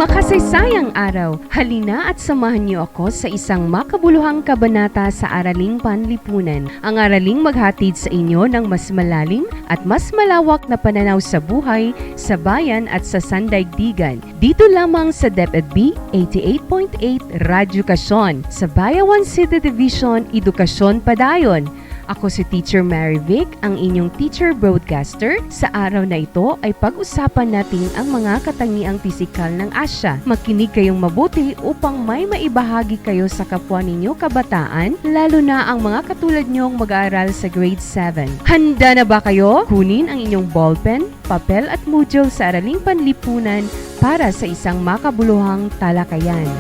Makasaysayang araw, halina at samahan niyo ako sa isang makabuluhang kabanata sa Araling Panlipunan. Ang araling maghatid sa inyo ng mas malalim at mas malawak na pananaw sa buhay, sa bayan at sa sandaigdigan. Dito lamang sa DepEd 88.8 Radyo Kasyon, sa Bayawan City Division, Edukasyon Padayon. Ako si Teacher Mary Vic, ang inyong teacher broadcaster. Sa araw na ito ay pag-usapan natin ang mga katangiang pisikal ng Asya. Makinig kayong mabuti upang may maibahagi kayo sa kapwa ninyo kabataan, lalo na ang mga katulad nyong mag-aaral sa grade 7. Handa na ba kayo? Kunin ang inyong ballpen, papel at module sa Araling Panlipunan para sa isang makabuluhang talakayan.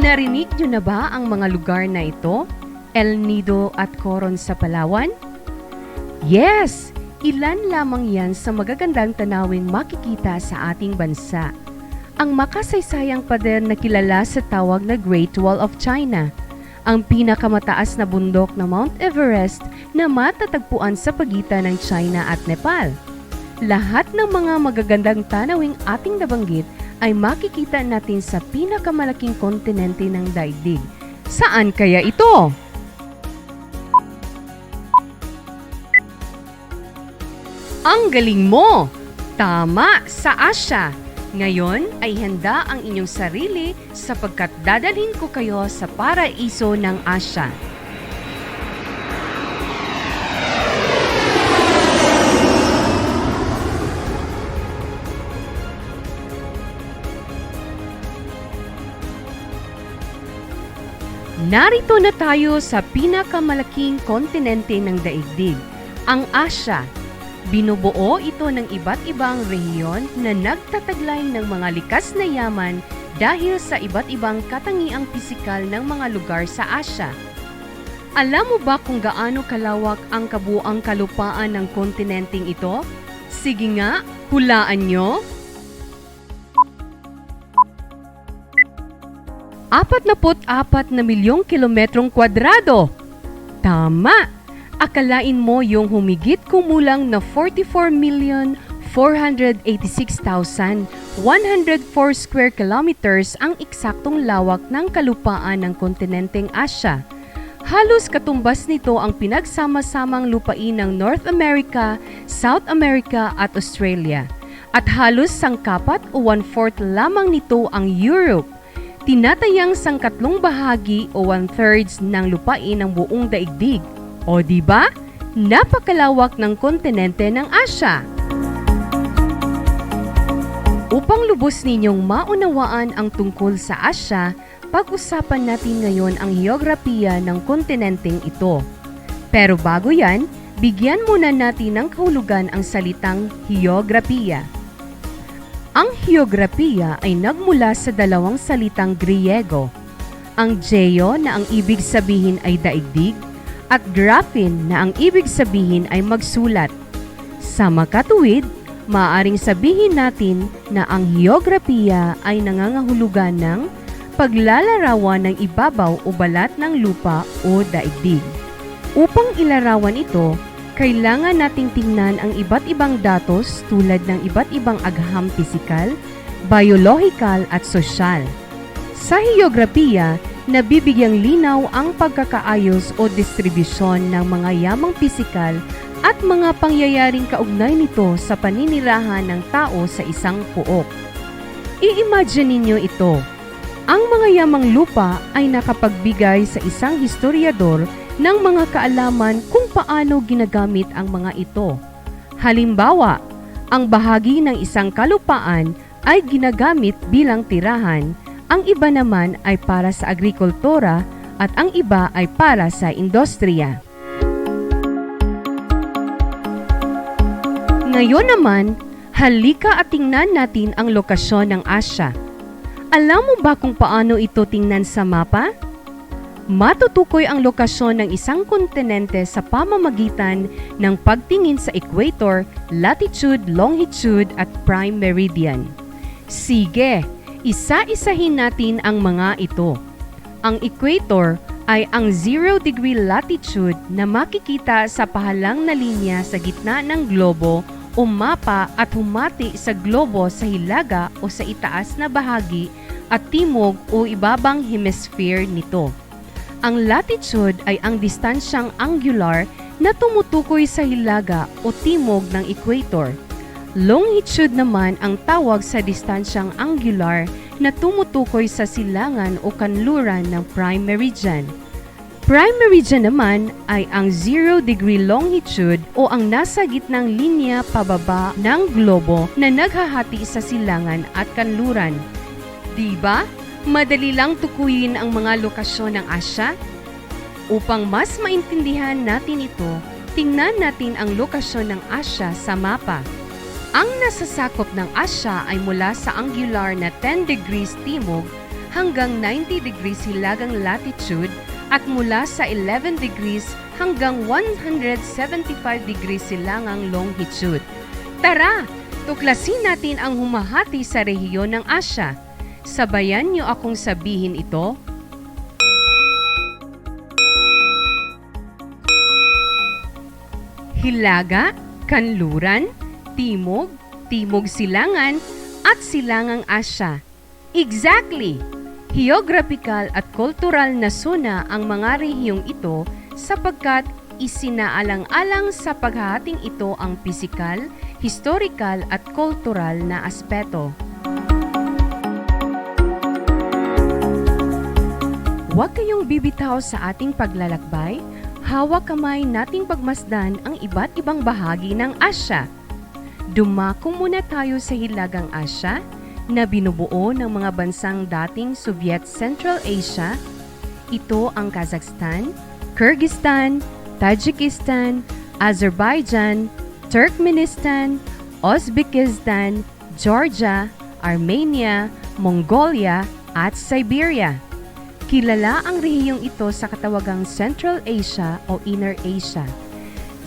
Narinig nyo na ba ang mga lugar na ito? El Nido at Coron sa Palawan? Yes! Ilan lamang yan sa magagandang tanawing makikita sa ating bansa. Ang makasaysayang pader na kilala sa tawag na Great Wall of China, ang pinakamataas na bundok na Mount Everest na matatagpuan sa pagitan ng China at Nepal. Lahat ng mga magagandang tanawing ating nabanggit ay makikita natin sa pinakamalaking kontinente ng daigdig. Saan kaya ito? Ang galing mo! Tama, sa Asya! Ngayon ay handa ang inyong sarili sapagkat dadalhin ko kayo sa paraiso ng Asya. Narito na tayo sa pinakamalaking kontinente ng daigdig, ang Asya. Binubuo ito ng iba't ibang rehiyon na nagtataglay ng mga likas na yaman dahil sa iba't ibang katangiang pisikal ng mga lugar sa Asya. Alam mo ba kung gaano kalawak ang kabuuang kalupaan ng kontinenteng ito? Sige nga, hulaan nyo! 44 na milyong kilometrong kwadrado. Tama! Akalain mo yung humigit kumulang na 44,486,104 square kilometers ang eksaktong lawak ng kalupaan ng kontinenteng Asya. Halos katumbas nito ang pinagsama-samang lupain ng North America, South America at Australia. At halos sangkapat o 1/4 lamang nito ang Europe. Tinatayang sangkatlong bahagi o 1/3 ng lupain ng buong daigdig. O diba? Napakalawak ng kontinente ng Asya. Upang lubos ninyong maunawaan ang tungkol sa Asya, pag-usapan natin ngayon ang heograpiya ng kontinenteng ito. Pero bago yan, bigyan muna natin ng kahulugan ang salitang heograpiya. Ang heograpiya ay nagmula sa dalawang salitang Griego. Ang geo na ang ibig sabihin ay daigdig at graphin na ang ibig sabihin ay magsulat. Sa makatuwid, maaaring sabihin natin na ang heograpiya ay nangangahulugan ng paglalarawan ng ibabaw o balat ng lupa o daigdig. Upang ilarawan ito, kailangan nating tingnan ang iba't ibang datos tulad ng iba't ibang agham pisikal, biolohikal at sosyal. Sa heograpiya, nabibigyang linaw ang pagkakaayos o distribusyon ng mga yamang pisikal at mga pangyayaring kaugnay nito sa paninirahan ng tao sa isang pook. I-imagine ninyo ito. Ang mga yamang lupa ay nakapagbigay sa isang historiador ng mga kaalaman kung paano ginagamit ang mga ito. Halimbawa, ang bahagi ng isang kalupaan ay ginagamit bilang tirahan, ang iba naman ay para sa agrikultura at ang iba ay para sa industriya. Ngayon naman, halika at tingnan natin ang lokasyon ng Asya. Alam mo ba kung paano ito tingnan sa mapa? Matutukoy ang lokasyon ng isang kontinente sa pamamagitan ng pagtingin sa equator, latitude, longitude at prime meridian. Sige, isa-isahin natin ang mga ito. Ang equator ay ang 0 degree latitude na makikita sa pahalang na linya sa gitna ng globo o mapa at humati sa globo sa hilaga o sa itaas na bahagi at timog o ibabang hemisphere nito. Ang latitude ay ang distansyang angular na tumutukoy sa hilaga o timog ng equator. Longitude naman ang tawag sa distansyang angular na tumutukoy sa silangan o kanluran ng prime meridian. Prime meridian naman ay ang 0 degree longitude o ang nasa gitnang linya pababa ng globo na naghahati sa silangan at kanluran. Diba? Madali lang tukuyin ang mga lokasyon ng Asya? Upang mas maintindihan natin ito, tingnan natin ang lokasyon ng Asya sa mapa. Ang nasasakop ng Asya ay mula sa angular na 10 degrees timog hanggang 90 degrees hilagang latitude at mula sa 11 degrees hanggang 175 degrees silangang longitude. Tara, tuklasin natin ang humahati sa rehiyon ng Asya. Sabayan niyo akong sabihin ito. Hilaga, kanluran, timog, timog silangan, at silangang Asya. Exactly! Geographical at kultural na zona ang mga rehiyong ito sapagkat isinaalang-alang sa paghahating ito ang pisikal, historical at kultural na aspeto. Huwag kayong bibitaw sa ating paglalakbay, hawak kamay nating pagmasdan ang iba't ibang bahagi ng Asya. Dumako muna tayo sa Hilagang Asya, na binubuo ng mga bansang dating Soviet Central Asia. Ito ang Kazakhstan, Kyrgyzstan, Tajikistan, Azerbaijan, Turkmenistan, Uzbekistan, Georgia, Armenia, Mongolia at Siberia. Kilala ang rehiyong ito sa katawagang Central Asia o Inner Asia.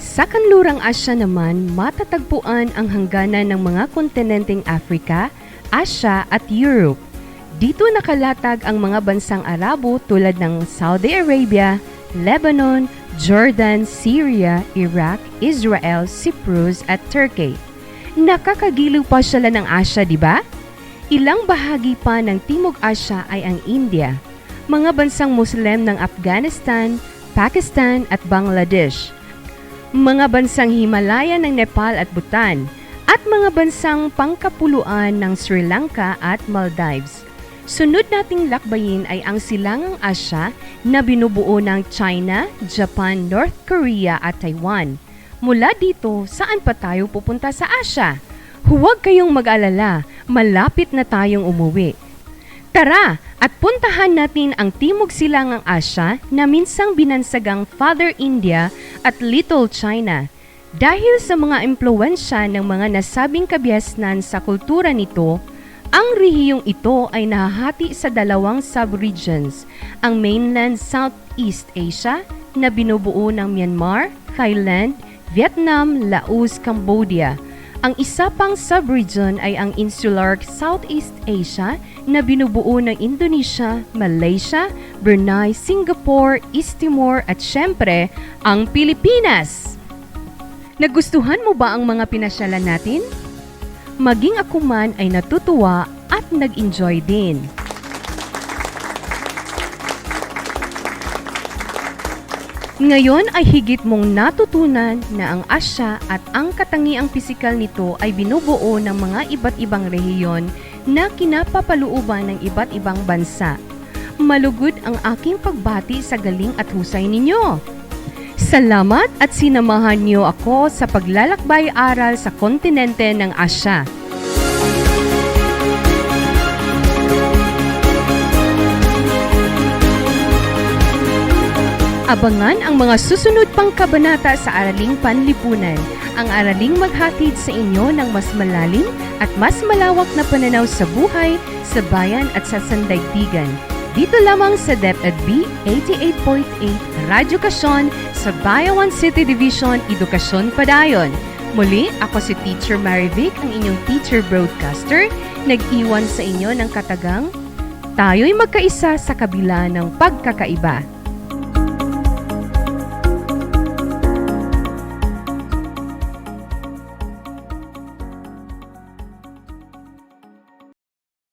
Sa kanlurang Asya naman, matatagpuan ang hangganan ng mga kontinenteng Africa, Asya at Europe. Dito nakalatag ang mga bansang Arabo tulad ng Saudi Arabia, Lebanon, Jordan, Syria, Iraq, Israel, Cyprus at Turkey. Nakakagiliw pa sila ng Asya, di ba? Ilang bahagi pa ng Timog Asya ay ang India, mga bansang Muslim ng Afghanistan, Pakistan at Bangladesh, mga bansang Himalaya ng Nepal at Bhutan, at mga bansang pangkapuluan ng Sri Lanka at Maldives. Sunod nating lakbayin ay ang Silangang Asya na binubuo ng China, Japan, North Korea at Taiwan. Mula dito, saan pa tayo pupunta sa Asya? Huwag kayong mag-alala, malapit na tayong umuwi. Tara at puntahan natin ang Timog Silangang Asya na minsang binansagang Father India at Little China. Dahil sa mga impluwensya ng mga nasabing kabiasnan sa kultura nito, ang rehiyong ito ay nahahati sa dalawang subregions, ang mainland Southeast Asia na binubuo ng Myanmar, Thailand, Vietnam, Laos, Cambodia. Ang isa pang subregion ay ang insular Southeast Asia na binubuo ng Indonesia, Malaysia, Brunei, Singapore, East Timor at syempre, ang Pilipinas. Nagustuhan mo ba ang mga pinasyalan natin? Maging ako man ay natutuwa at nag-enjoy din. Ngayon ay higit mong natutunan na ang Asya at ang katangiang pisikal nito ay binubuo ng mga iba't ibang rehiyon na kinapapalooban ng iba't ibang bansa. Malugod ang aking pagbati sa galing at husay ninyo. Salamat at sinamahan niyo ako sa paglalakbay-aral sa kontinente ng Asya. Abangan ang mga susunod pang kabanata sa Araling Panlipunan, ang araling maghatid sa inyo ng mas malalim at mas malawak na pananaw sa buhay, sa bayan at sa sandaigdigan. Dito lamang sa DepEd-B 88.8 Radyo Kasyon sa Bayawan City Division, Edukasyon Padayon. Muli, ako si Teacher Marivic, ang inyong teacher broadcaster, nag-iwan sa inyo ng katagang, tayo'y magkaisa sa kabila ng pagkakaiba.